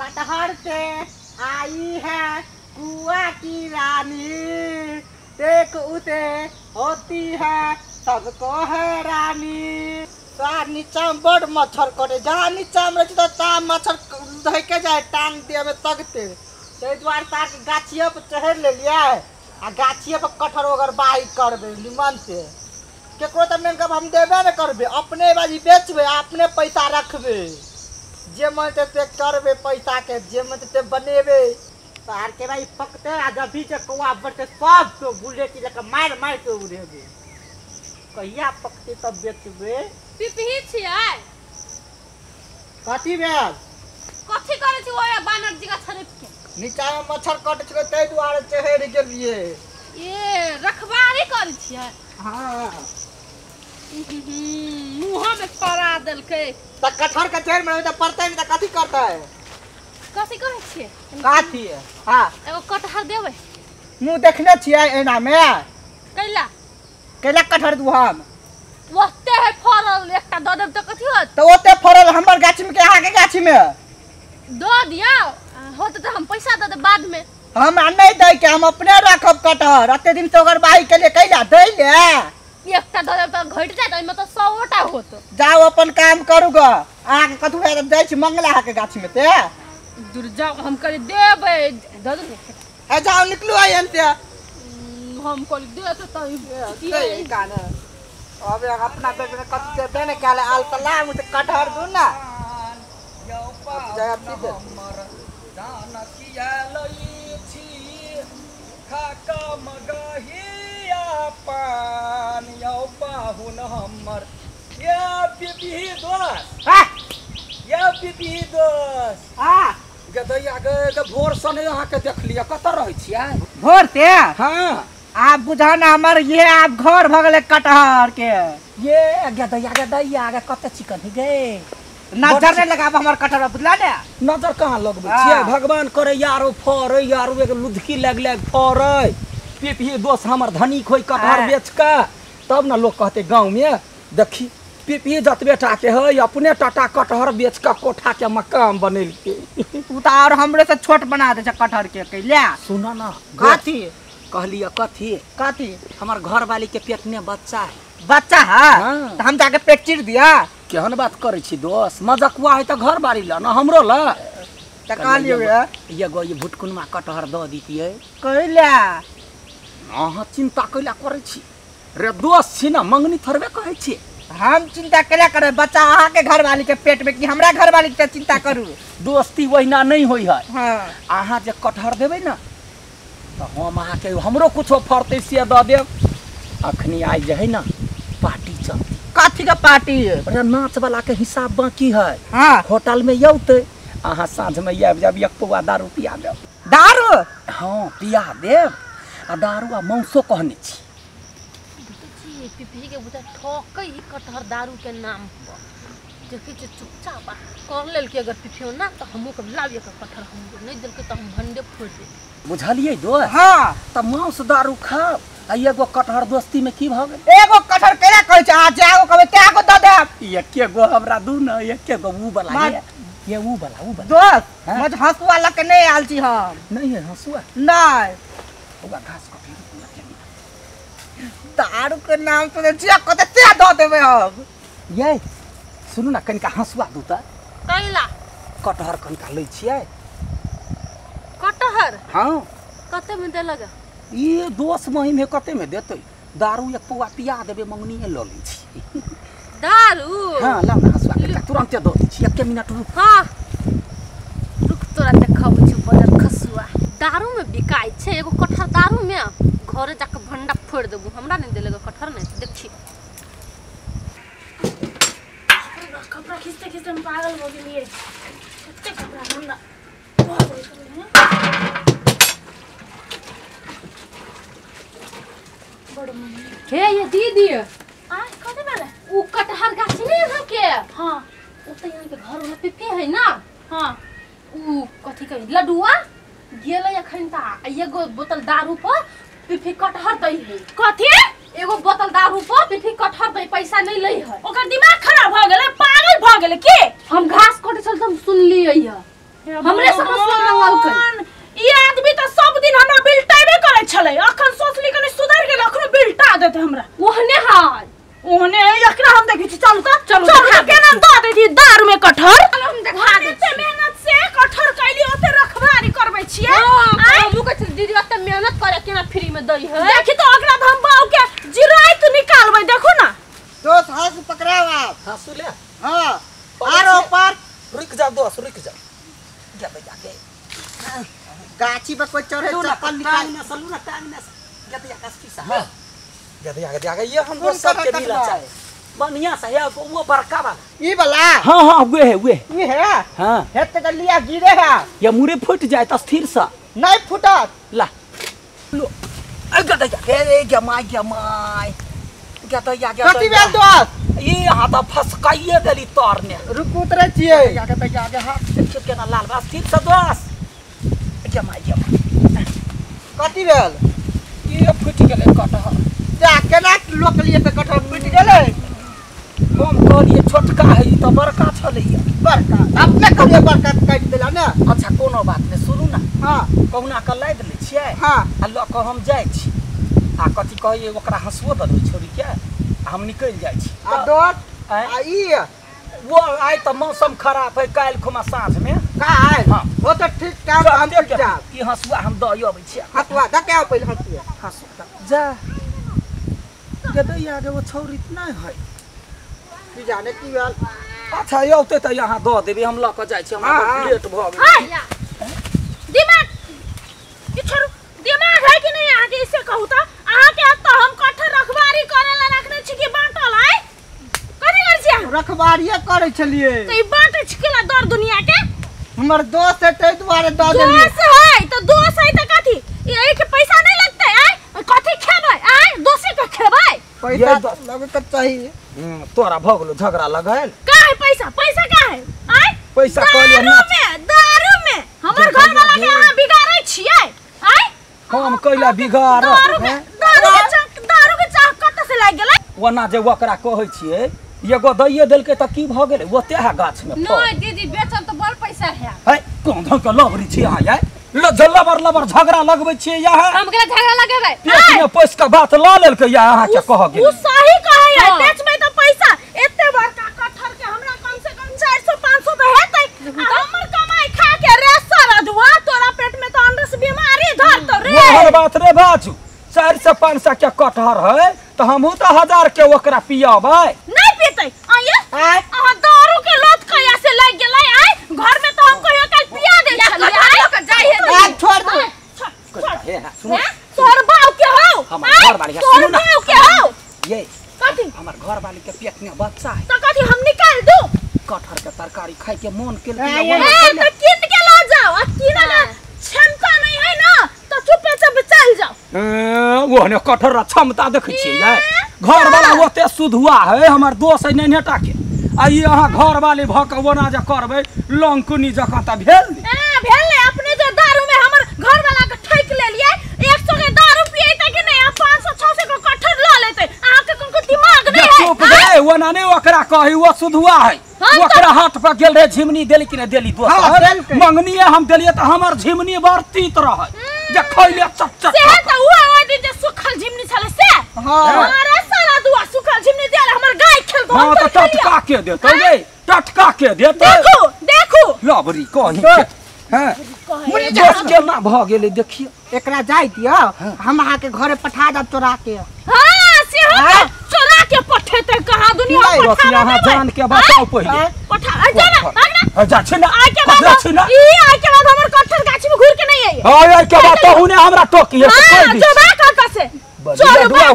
कटहर से आई है कुआ की रानी, देख उसे होती है सबको हैरानी। नीचा में बड़ मच्छर करे, जहाँ नीचा में रहती ता मच्छर धके जाए टांग दिए में तकते। ते द्वार तार के गाछिया पर चढ़ ले लिया आ गाछिया पर कटहर अगर बाई करबे निमन से केकरो त मेन कब हम देबे न करबे, अपने बाजी बेचबे अपने पैसा रखबे, जे मन ते करबे पैसा के, जे मन ते बनेबे। तार के भाई पकते आ जब भी कौआ बरते सब तो बुले की जका मार मार के उड़ेबे, कहिया पकते तब बेचबे। पिपही छियै कथी भेल? कथी करे छी ओए बानर जी का छरिप के नीचा में मच्छर कट छले तै दुआरे चढ़ गेलिए। ये रखवारी करे छियै? हां मुंह में पड़ा देल के त कटहर के जड़ में त पड़तै न त कथी करतै? कथी कहे छियै? काथी हां एगो कटहर देबै? मुंह देखने छियै एना में कैला कैला कटहर दू हम ओते है फरल एकटा द देब त कथी होत? त ओते फरल हमर गाछ में के अहाँ के गाछ में दो दिया होत त हम पैसा द दे बाद में। हम नहीं दे के हम अपने रखब कटहर, अते दिन से ओकर बाई के लिए कैला दे ले एकटा द देब त घट जात, ओइ में त 100टा होत। जाओ अपन काम करू ग, अहाँ के कथु है जाय छी मंगला हा के गाछ में ते दूर जाओ हम करे देबै द दे। ए जाओ निकलू आयन से हम कोल दे त ये गाना अब अपना बेटे ने कथि से देने काले आल तला मुझे कटहर दू ना जवाब दे दाना किया लई छी खाका मगहिया पान यौ पाहुन हमर या पिपी दोस्त हां या पिपी दोस्त हां गदैया के भोर सने अहाँ के देख लिया कत रहै छियै? भोर से हां आप बुझा ना हमर ये आप घर भगले कटहर के ये गदैया के कत चिकन ही गे नजर नहीं लगाब हमर कटहर बुझला ने। नजर कहाँ लगबै छियै? भगवान करे यारो फरै यारो एक लुधकी लग फरै पिपही दोस्त हमर धनी खोई कटहर बेच के तब ना लोग कहते गांव में देखी पिपही जत बेटा के है अपने टाटा कटहर बेच के कोठा के मकान बनेलके। तू तो और हमरे से छोट बना दे कटहर के कैला। सुना ना कथी कहलिए कथी कथी हमार घर वाली के पेट में बच्चा है। बच्चा है हाँ। तो हम जाके पेट चिर दिया। केहन बात करे छी दोस्त? मजाकुआ है तो घर बारी ला ना हमरो ला त कहलिए एगो ये भुटकुनमा कटहर द दीतिए कैला। अहाँ चिंता कैला करे छी रे दोस्त छी ना मंगनी थरबे कहे छी। हम चिंता कैला करे बच्चा अहाँ के घर वाली के पेट में कि हमरा घर वाली के चिंता करू? दोस्ती वहीना नहीं होई है। हां अहाँ जे कटहर देबै ना तो हम अहाँ के हमरो कुछो फरते से द देब। अखनी आई जे है ना पार्टी चल। कथी का पार्टी? अरे नाच वाला के हिसाब बाकी है। हां होटल में यौते अहाँ साँझ में आबि जब एक पौआ दारू पिया देब। दारू? हाँ पिया देब आ दारू आ मौसो कहने छी। पिपही के बुझा ठोकै कटहर दारू के नाम पर देखै छै चुपचाप कर लेल के अगर पिपियो ना तो हमो के लाबिए के कटहर हम नहीं देल के तो हम भंडे फोड़ दे। बुझलिए दोस्त? हां त मौस दारू खाओ आ एगो कटहर दोस्ती में की भ गेल? एगो कटहर केला कहै छै आ जाओ कहबै केगो द देब? एके गो हमरा दू न एके गो ऊ वाला ये ऊ वाला दोस्त मज हंसुआ लग के नहीं आल छी हम। नहीं है हंसुआ नहीं ओगा घास कटली दारू के नाम पे जे कते ते द देबे हम। ये सुनू ना कनिका हंसुआ दू त कैला कटहर कनिका लै छियै। कटहर हाँ कते में दे लगा? ये दोस्त मही में कते में देते दारू एक पौआ पिया देबे मंगनी ल लै छी। दारू? हाँ ला ना हंसुआ कनिका तुरंत दे दै छी। एक मिनट रुक। हाँ रुक तोरा देखाबै छी बदर खसुआ दारू में बिकाई छै एगो कटहर दारू में घरे जाके भंडा फोड़ देबू। हमरा नहीं देलेगा कटहर नहीं देखी कपड़ा खींचते खींचते हम पागल हो गए। कितने कपड़ा ठंडा हे ये दीदी आज कते वाला उ कटहर गाछी नहीं है के? हां उ त यहाँ के घर वाला पिपी है ना। हां उ कथी कही लडुआ गेले अखन ता एगो बोतल दारू पर पिपी कटहर दई है। कथी? एगो बोतल दारू पर पिपी कटहर दई पैसा नहीं लई है। ओकर दिमाग खराब भ गेले पागल भ गेले की? हम घास काटे चल हम सुन लिए है हमरे समझ में मंगल ई आदमी तो सब दिन हमरा बिल्टाबे करे छले अखन सोचली कनी सुधर के अखनो बिल्टा देते हमरा ओहने हाल ओहने एकरा हम देखै छी चलू त चलू केना द दे दी दारू में कटहर हम देखा दे एते मेहनत से कटहर कैली ओते रखवारी करबै छियै हमहु कहै दीदी ओते मेहनत करे केना फ्री में दई है देखि तो ओकरा हम बाऊ के जिराइत निकालबै देखो ना दोस्त हाथ पकड़ाओ आप। हंसू ले हाँ आरो पर रुक जा दोस्त रुक जा जाके जाके गाछी पर कोई चढ़े चप्पल निकाल ना सलू ना टांग ना जाते जाके अस्की सा हां जाते जाके ये हम दोस्त सब के मिला चाहे बढ़िया से है वो बड़का वाला ई वाला हां वे है ई है हां हेत के लिया गिरे है ये मुरे फुट जाए त स्थिर सा नहीं फुटत ला लो जाते जाके रे जमाई जाते जाके कथी भेल दोस्त ये हां त फसकाइए देली तार ने रुक उतरे छियै जाके हाथ से केना लाल बस स्थिर सा दोस्त जमाई कथी भेल ये फुट गेले कटहर जा केना लोक लिए त कटहर फुट गेलै हम कहलिए छोटका है ई त बड़का छलैया बड़का अपने कहलिए बड़का काट देला ने अच्छा कोनो बात नहीं सुनू ना हां कहुना के लाद ले छियै हां आ ल के हम जाय छी आ कथि कहिए ओकरा हंसुओ द दे छोड़ी के हम निकल जाय छी आ दोस्त आय? आ ई वो आय त मौसम खराब है काल खुमा साँझ में का आय हाँ। वो तो ठीक काम हम देख जा की हंसुआ हम द आबै छी हतवा द के पहले हतिया हंसुआ जा गदैया गे वो छौरी नहीं है की जाने की भेल अच्छा औते त यहाँ द देबे हम ल के जाय छी हाँ, हमरा हाँ। लेट भ गेल दिमाग ई छोरू दिमाग है कि नहीं आगे इससे कहू त आहा के तो हम कटहर रखवारी करे ला रखने छी कि बांटल है कथि कर छी रखवारिया करे छलिए तो ई बांटे छी केला दर दुनिया के हमर दोस्त है ते दुआरे द देलिए दोस्त है तो दोस्त है त कथि यही के पैसा नहीं लगते आय कथि खेबै आय दोषी के खेबै पैसा ये द- लगे के चाहिए तोरा भ गेलो झगड़ा लगायल का है पैसा पैसा का है आय पैसा कहलिए ना दारू में हमर घर वाला के अहाँ बिगाड़ै छियै आय हम कैला बिगाड़ दारू के चाह कत से लाग गेलै ओना जे ओकरा कहै छियै एगो दैये देलकै त की भ गेलै ओते है गाछ में नहीं दीदी बेचब तो बड़ पैसा है है कोन ढंग के लबरी छी अहाँ यार लबर झगड़ा लगबै छियै यहाँ हम केला झगड़ा लगेबै पेट में पैस के बात ल लेलकै या अहाँ के कह उ गेल सही कहै है हाँ। बेच में तो पैसा एते बड़का कटहर के हमरा कम से कम 400 500 तो हेतै आ हमर कमाई खा के रेसा रजुआ तोरा पेट में तो अंदर से बीमारी धर तो रे हर बात रे बाजू 400 500 के कटहर है त हमहू त 1000 के ओकरा पियाबै नहीं पीतै आये आय अहाँ दारू के लत कया से लग गेलै आय घर में तो हम कहियो काल पिया दे छलिए आय के जाई है आज छोड़ दो हे सुनो तोहर बाऊ के हो हमर घर वाली के तोहर सुनू ना बाऊ के हो ये कथि हमर घर वाली के पेट में बच्चा है तो कथि हम निकाल दू कटहर के तरकारी खाई के मन के ए, तो किन के ला जाओ आ किन ना क्षमता नहीं है ना तो चुपे से चल जाओ ओहने कटहर क्षमता देखे छियै यार घर वाला ओते सुधुआ है हमर दोस्त है नैनेटा के आ ई अहाँ घर वाले भ के ओना जे करबै लंकुनी जकां त भेल भेल नहीं अपने जो दारू में हमर घर वाला के ठैक ले लिए 100 के दारू पिएते कि नहीं 500 600 के कटहर ला लेते आहा के कोन दिमाग नहीं है चुप गए ओना ने ओकरा कही वो सुधुआ है हाँ, तो- ओकरा हाथ पर गेल रहे झिमनी देली कि नहीं देली हाँ, दोस्त देलकै। मंगनिए हम देलिए त हमर झिमनी बरतीत रहे जे खैले चट से तो हुआ ओइ दिन जे सुखल झिमनी छले से हाँ अरे साला दुआ सुखल झिमनी देला हमर गाय खेल दो हाँ तो टटका के देतौ गे टटका के देतौ देखू देखू लबरी कही तो- हां मुझे दोस्त केना भ गेलै देखियो एकरा जाय दियो हम अहाँ के घरे पठा दब चोरा के हां से हो हाँ। चोरा के पठेते कहां दुनिया नहीं, बस यहाँ जान के बताओ पहले हाँ। पठा आ जा ना भागना जा छै ना आइ के जा छै ना बाद ई आइ के बाद हमर कटहर गाछी में घुर के नहीं आई हां यार के बात हुने हमरा टोकी है हां कोई जो बा काका से लडुआ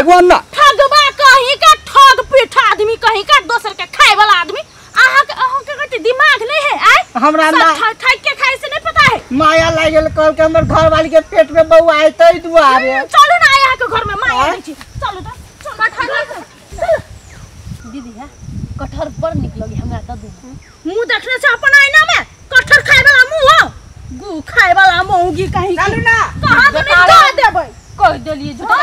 वो ना ठगबा कहीं का ठग पीठ आदमी कहीं का दोसर के खाए वाला आदमी अहाँ के कते दिमाग नहीं है आय हमरा ना ठग के खाए से नहीं पता है माया लाग गेल कहल के हमर घर वाली के पेट में बौआ है तई दुआरे चलो ना यहाँ के घर में माया हाँ? नहीं छी चलो तो कटहर दीदी है कटहर बड़ निकलोगी हमरा त दू मुंह देखने से अपन आईना में कटहर खाए वाला मुंह हो गु खाए वाला मुंहगी कहीं चलू ना कहां तो निकाल देबै कह देलिए झूठा